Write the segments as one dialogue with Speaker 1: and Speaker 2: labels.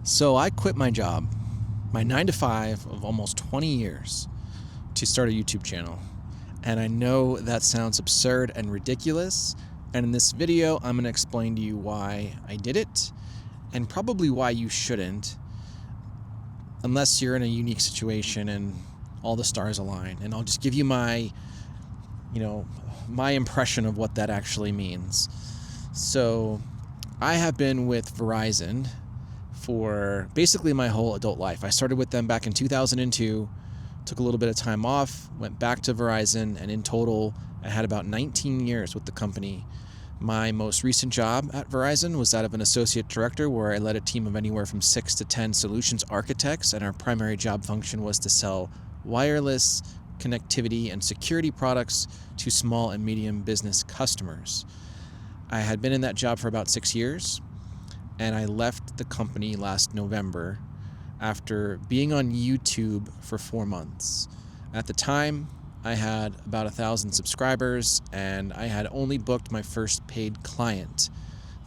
Speaker 1: So I quit my job, my 9 to 5 of almost 20 years, to start a YouTube channel. And I know that sounds absurd and ridiculous. And in this video, I'm going to explain to you why I did it and probably why you shouldn't, unless you're in a unique situation and all the stars align. And I'll just give you my impression of what that actually means. So I have been with Verizon for basically my whole adult life. I started with them back in 2002, took a little bit of time off, went back to Verizon, and in total, I had about 19 years with the company. My most recent job at Verizon was that of an associate director, where I led a team of anywhere from 6 to 10 solutions architects, and our primary job function was to sell wireless connectivity and security products to small and medium business customers. I had been in that job for about 6 years, and I left the company last November after being on YouTube for 4 months. At the time, I had about 1,000 subscribers, and I had only booked my first paid client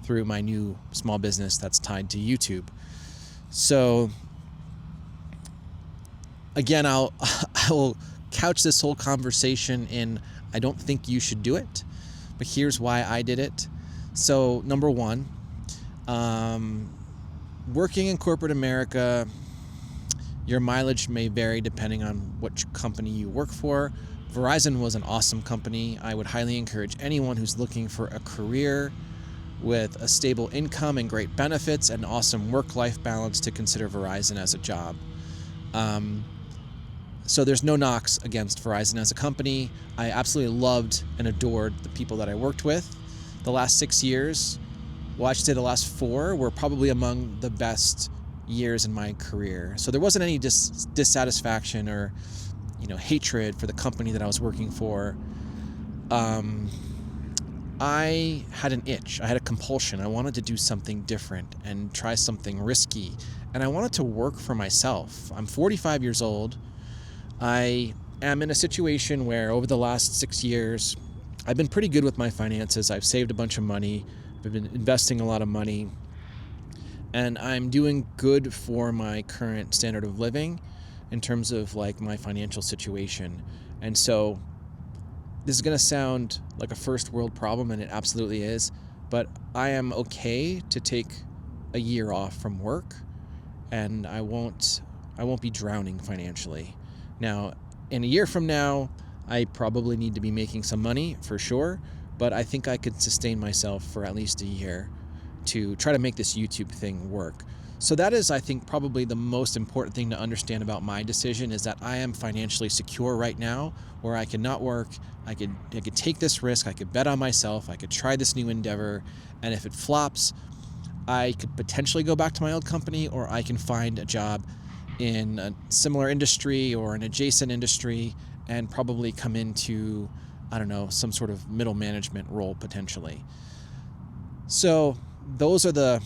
Speaker 1: through my new small business that's tied to YouTube. So again, I will couch this whole conversation in, I don't think you should do it, but here's why I did it. So number one, working in corporate America, your mileage may vary depending on which company you work for. Verizon was an awesome company. I would highly encourage anyone who's looking for a career with a stable income and great benefits and awesome work-life balance to consider Verizon as a job. So there's no knocks against Verizon as a company. I absolutely loved and adored the people that I worked with. The last 6 years, well, I should say the last 4 were probably among the best years in my career. So there wasn't any dissatisfaction or hatred for the company that I was working for. I had an itch. I had a compulsion. I wanted to do something different and try something risky. And I wanted to work for myself. I'm 45 years old. I am in a situation where over the last 6 years, I've been pretty good with my finances. I've saved a bunch of money. I've been investing a lot of money. And I'm doing good for my current standard of living in terms of like my financial situation. And so this is going to sound like a first world problem, and it absolutely is, but I am okay to take a year off from work, and I won't be drowning financially. Now, in a year from now, I probably need to be making some money for sure, but I think I could sustain myself for at least a year to try to make this YouTube thing work. So that is, I think, probably the most important thing to understand about my decision, is that I am financially secure right now, where I can not work. I could take this risk. I could bet on myself. I could try this new endeavor. And if it flops, I could potentially go back to my old company, or I can find a job in a similar industry or an adjacent industry and probably come into, I don't know, some sort of middle management role potentially. So those are the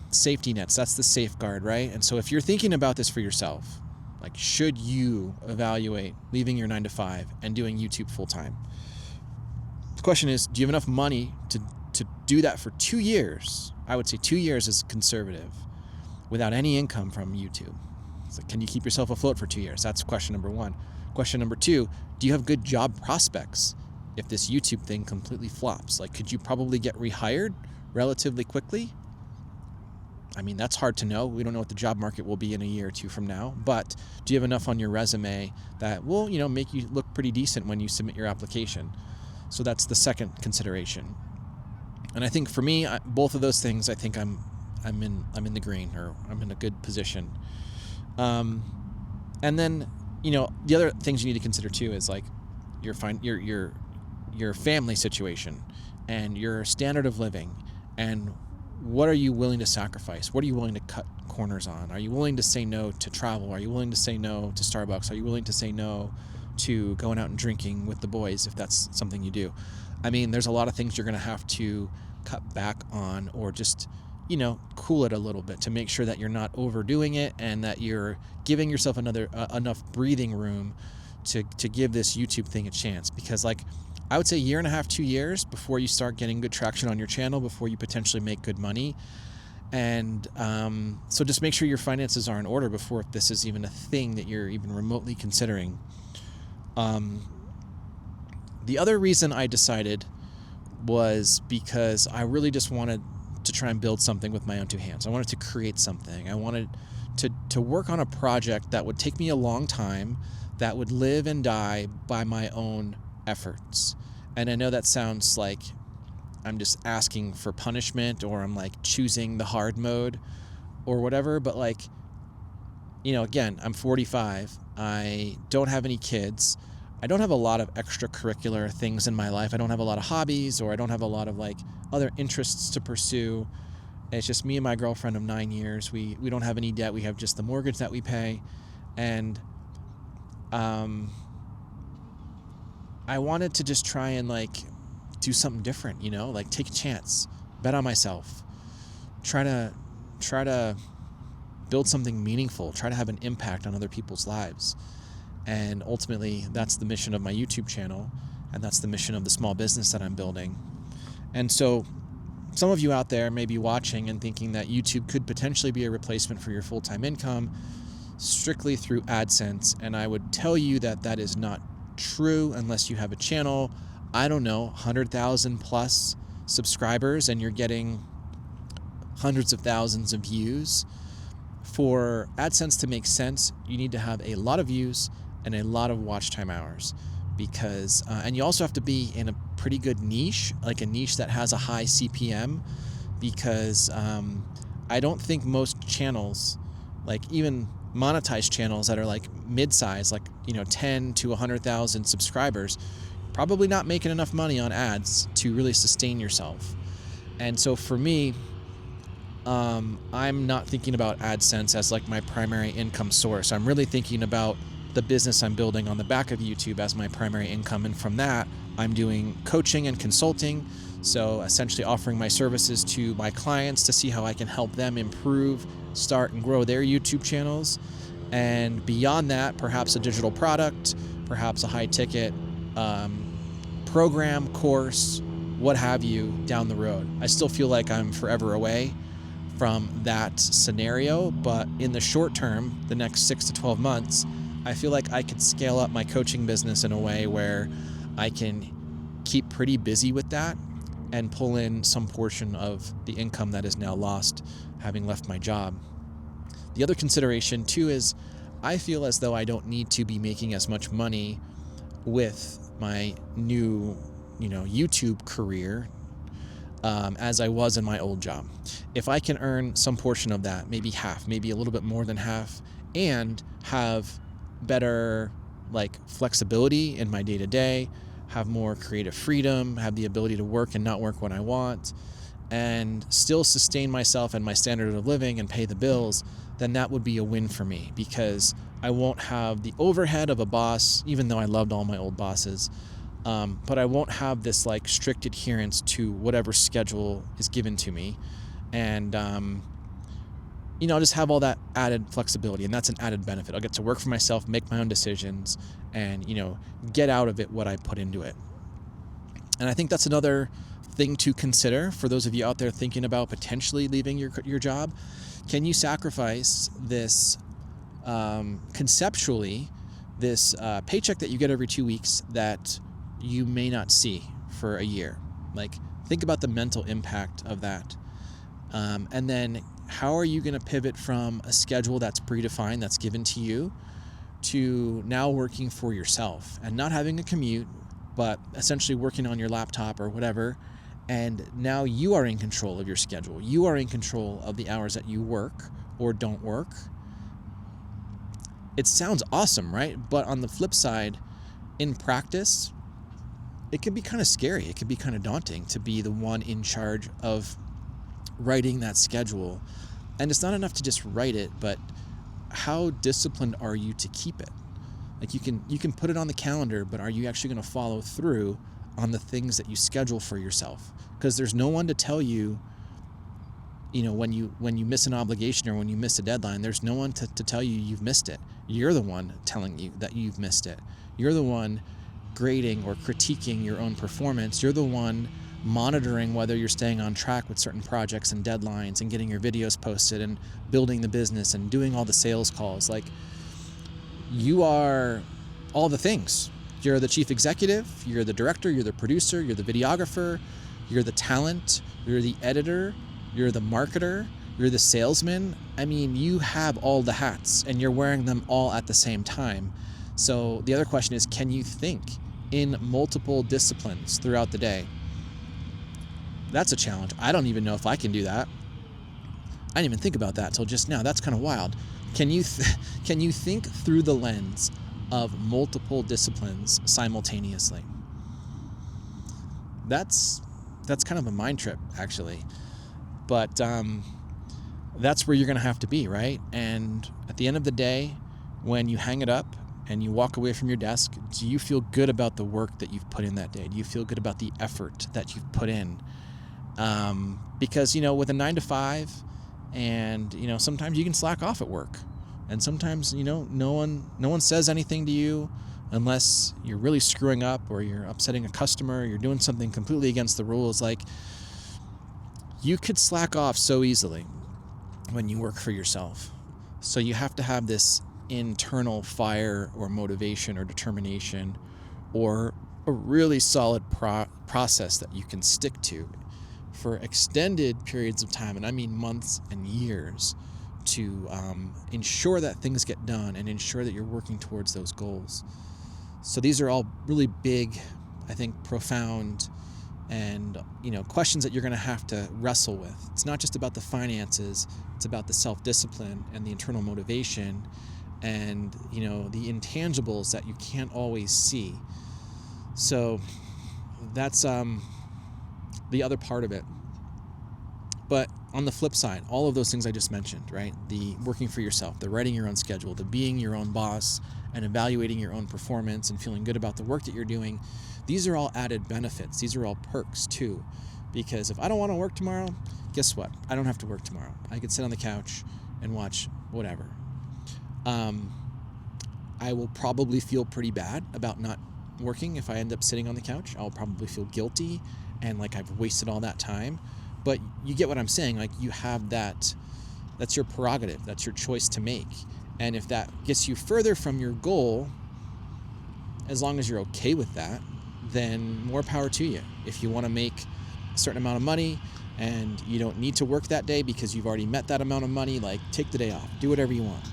Speaker 1: safety nets. That's the safeguard, right? And so if you're thinking about this for yourself, like, should you evaluate leaving your 9 to 5 and doing YouTube full time? The question is, do you have enough money to do that for 2 years? I would say 2 years is conservative, without any income from YouTube. So can you keep yourself afloat for 2 years? That's question number one. Question number two, do you have good job prospects if this YouTube thing completely flops? Like, could you probably get rehired relatively quickly? I mean, that's hard to know. We don't know what the job market will be in a year or two from now, but do you have enough on your resume that will, make you look pretty decent when you submit your application? So that's the second consideration. And I think for me, both of those things, I think I'm in the green, or I'm in a good position. And then, the other things you need to consider too is like your family situation and your standard of living, and what are you willing to sacrifice? What are you willing to cut corners on? Are you willing to say no to travel? Are you willing to say no to Starbucks? Are you willing to say no to going out and drinking with the boys, if that's something you do? I mean, there's a lot of things you're going to have to cut back on, or just, cool it a little bit to make sure that you're not overdoing it and that you're giving yourself enough breathing room to give this YouTube thing a chance. Because I would say 1.5 years, 2 years before you start getting good traction on your channel, before you potentially make good money. And so just make sure your finances are in order before this is even a thing that you're even remotely considering. The other reason I decided was because I really just wanted to try and build something with my own two hands. I wanted to create something. I wanted to work on a project that would take me a long time, that would live and die by my own efforts. And I know that sounds like I'm just asking for punishment, or I'm like choosing the hard mode or whatever, but like, you know, again, I'm 45. I don't have any kids. I don't have a lot of extracurricular things in my life. I don't have a lot of hobbies, or I don't have a lot of like other interests to pursue. It's just me and my girlfriend of 9 years. We don't have any debt. We have just the mortgage that we pay. And I wanted to just try and like do something different, you know, like take a chance, bet on myself, try to build something meaningful, try to have an impact on other people's lives. And ultimately, that's the mission of my YouTube channel, and that's the mission of the small business that I'm building. And so some of you out there may be watching and thinking that YouTube could potentially be a replacement for your full-time income strictly through AdSense. And I would tell you that that is not true unless you have a channel, I don't know, 100,000 plus subscribers, and you're getting hundreds of thousands of views. For AdSense to make sense, you need to have a lot of views and a lot of watch time hours, because and you also have to be in a pretty good niche, like a niche that has a high CPM, because I don't think most channels, like even monetized channels that are like mid-size, like, you know, 10 to 100,000 subscribers, probably not making enough money on ads to really sustain yourself. And so for me, I'm not thinking about AdSense as like my primary income source. I'm really thinking about the business I'm building on the back of YouTube as my primary income. And from that, I'm doing coaching and consulting. So essentially offering my services to my clients to see how I can help them improve, start, and grow their YouTube channels. And beyond that, perhaps a digital product, perhaps a high ticket program, course, what have you, down the road. I still feel like I'm forever away from that scenario, but in the short term, the next 6 to 12 months, I feel like I could scale up my coaching business in a way where I can keep pretty busy with that and pull in some portion of the income that is now lost having left my job. The other consideration too is I feel as though I don't need to be making as much money with my new, YouTube career as I was in my old job. If I can earn some portion of that, maybe half, maybe a little bit more than half, and have better flexibility in my day-to-day, have more creative freedom, have the ability to work and not work when I want, and still sustain myself and my standard of living and pay the bills, then that would be a win for me, because I won't have the overhead of a boss, even though I loved all my old bosses. But I won't have this strict adherence to whatever schedule is given to me. And, I'll just have all that added flexibility, and that's an added benefit. I'll get to work for myself, make my own decisions, and, get out of it what I put into it. And I think that's another thing to consider for those of you out there thinking about potentially leaving your job. Can you sacrifice this, conceptually, this paycheck that you get every 2 weeks that you may not see for a year? Think about the mental impact of that. And then how are you going to pivot from a schedule that's predefined, that's given to you, to now working for yourself and not having a commute, but essentially working on your laptop or whatever. And now you are in control of your schedule. You are in control of the hours that you work or don't work. It sounds awesome, right? But on the flip side, in practice, it can be kind of scary. It can be kind of daunting to be the one in charge of writing that schedule. And it's not enough to just write it, but how disciplined are you to keep it? You can put it on the calendar, but are you actually going to follow through on the things that you schedule for yourself? Because there's no one to tell you, when you miss an obligation or when you miss a deadline, there's no one to tell you you've missed it. You're the one telling you that you've missed it. You're the one grading or critiquing your own performance. You're the one monitoring whether you're staying on track with certain projects and deadlines and getting your videos posted and building the business and doing all the sales calls. Like, you are all the things. You're the chief executive, you're the director, you're the producer, you're the videographer, you're the talent, you're the editor, you're the marketer, you're the salesman. I mean, you have all the hats and you're wearing them all at the same time. So the other question is, can you think in multiple disciplines throughout the day? That's a challenge. I don't even know if I can do that. I didn't even think about that till just now. That's kind of wild. Can you think through the lens of multiple disciplines simultaneously? That's kind of a mind trip, actually. But that's where you're going to have to be, right? And at the end of the day, when you hang it up and you walk away from your desk, do you feel good about the work that you've put in that day? Do you feel good about the effort that you've put in? Because, with a 9 to 5, and, sometimes you can slack off at work, and sometimes, no one says anything to you unless you're really screwing up or you're upsetting a customer, or you're doing something completely against the rules. Like, you could slack off so easily when you work for yourself. So you have to have this internal fire or motivation or determination, or a really solid process that you can stick to for extended periods of time, and I mean months and years, to ensure that things get done and ensure that you're working towards those goals. So these are all really big, I think, profound, and questions that you're going to have to wrestle with. It's not just about the finances, it's about the self-discipline and the internal motivation and the intangibles that you can't always see. So that's the other part of it. But on the flip side, all of those things I just mentioned, right? The working for yourself, the writing your own schedule, the being your own boss and evaluating your own performance and feeling good about the work that you're doing, these are all added benefits. These are all perks too. Because if I don't want to work tomorrow, guess what? I don't have to work tomorrow. I could sit on the couch and watch whatever. I will probably feel pretty bad about not working if I end up sitting on the couch. I'll probably feel guilty and like I've wasted all that time. But you get what I'm saying. Like, you have that's your prerogative. That's your choice to make. And if that gets you further from your goal, as long as you're okay with that, then more power to you. If you want to make a certain amount of money and you don't need to work that day because you've already met that amount of money, like, take the day off. Do whatever you want.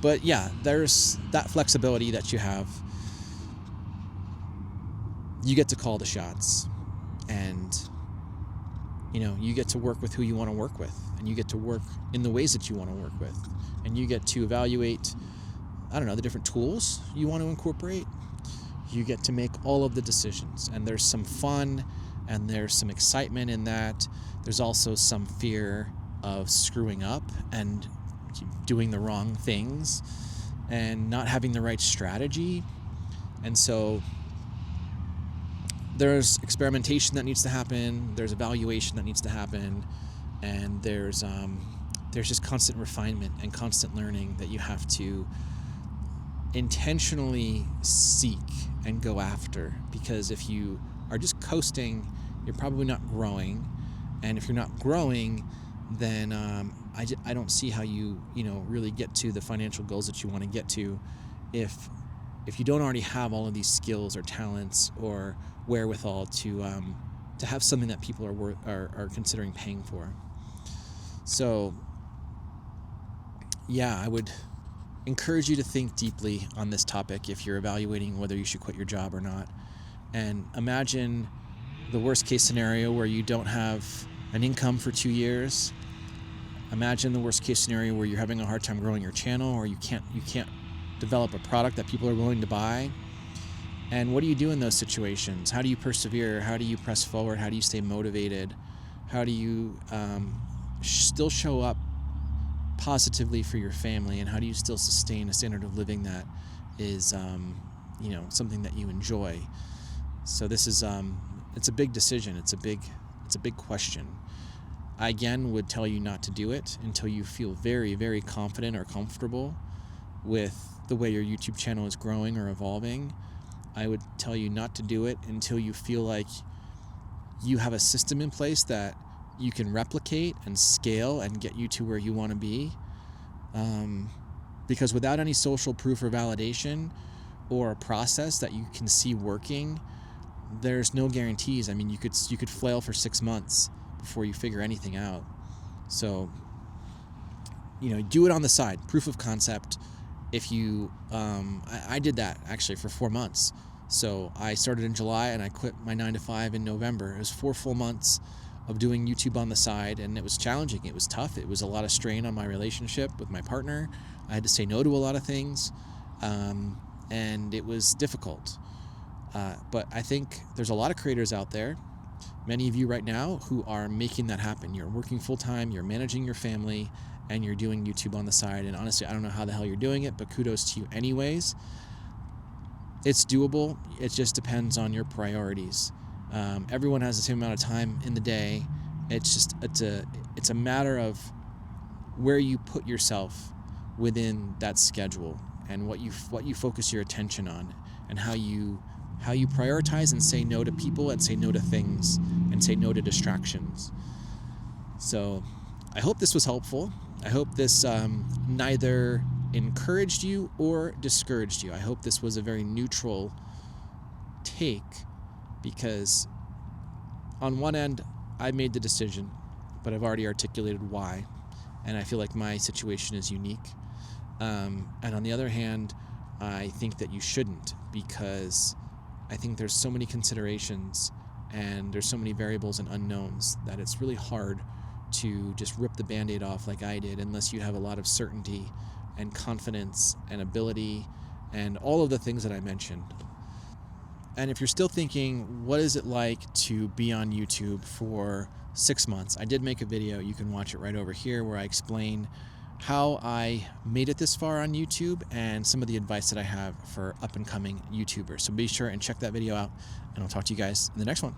Speaker 1: But yeah, there's that flexibility that you have. You get to call the shots, and you get to work with who you want to work with, and you get to work in the ways that you want to work with, and you get to evaluate, the different tools you want to incorporate. You get to make all of the decisions, and there's some fun and there's some excitement in that. There's also some fear of screwing up and doing the wrong things and not having the right strategy. And so there's experimentation that needs to happen, there's evaluation that needs to happen, and there's just constant refinement and constant learning that you have to intentionally seek and go after. Because if you are just coasting, you're probably not growing, and if you're not growing, then I don't see how you really get to the financial goals that you want to get to if you don't already have all of these skills or talents or wherewithal to have something that people are considering paying for. So yeah, I would encourage you to think deeply on this topic if you're evaluating whether you should quit your job or not. And imagine the worst case scenario where you don't have an income for 2 years. Imagine the worst case scenario where you're having a hard time growing your channel, or you can't develop a product that people are willing to buy. And what do you do in those situations? How do you persevere? How do you press forward? How do you stay motivated? How do you still show up positively for your family? And how do you still sustain a standard of living that is something that you enjoy? So this is it's a big decision. It's a big question. I again would tell you not to do it until you feel very, very confident or comfortable with the way your YouTube channel is growing or evolving. I would tell you not to do it until you feel like you have a system in place that you can replicate and scale and get you to where you want to be. Because without any social proof or validation or a process that you can see working, there's no guarantees. I mean, you could flail for 6 months before you figure anything out. So, do it on the side, proof of concept. If you, I did that actually for 4 months. So I started in July and I quit my 9-to-5 in November. It was 4 full months of doing YouTube on the side, and it was challenging. It was tough. It was a lot of strain on my relationship with my partner. I had to say no to a lot of things, and it was difficult. But I think there's a lot of creators out there, many of you right now, who are making that happen. You're working full-time, you're managing your family, and you're doing YouTube on the side. And honestly, I don't know how the hell you're doing it, but kudos to you anyways. It's doable. It just depends on your priorities. Everyone has the same amount of time in the day. It's a matter of where you put yourself within that schedule, and what you focus your attention on, and how you prioritize and say no to people and say no to things and say no to distractions. So I hope this was helpful. I hope this neither encouraged you or discouraged you. I hope this was a very neutral take, because on one end, I made the decision, but I've already articulated why, and I feel like my situation is unique. And on the other hand, I think that you shouldn't, because I think there's so many considerations and there's so many variables and unknowns that it's really hard to just rip the Band-Aid off like I did, unless you have a lot of certainty and confidence and ability and all of the things that I mentioned. And if you're still thinking, what is it like to be on YouTube for 6 months? I did make a video. You can watch it right over here, where I explain how I made it this far on YouTube and some of the advice that I have for up and coming YouTubers. So be sure and check that video out, and I'll talk to you guys in the next one.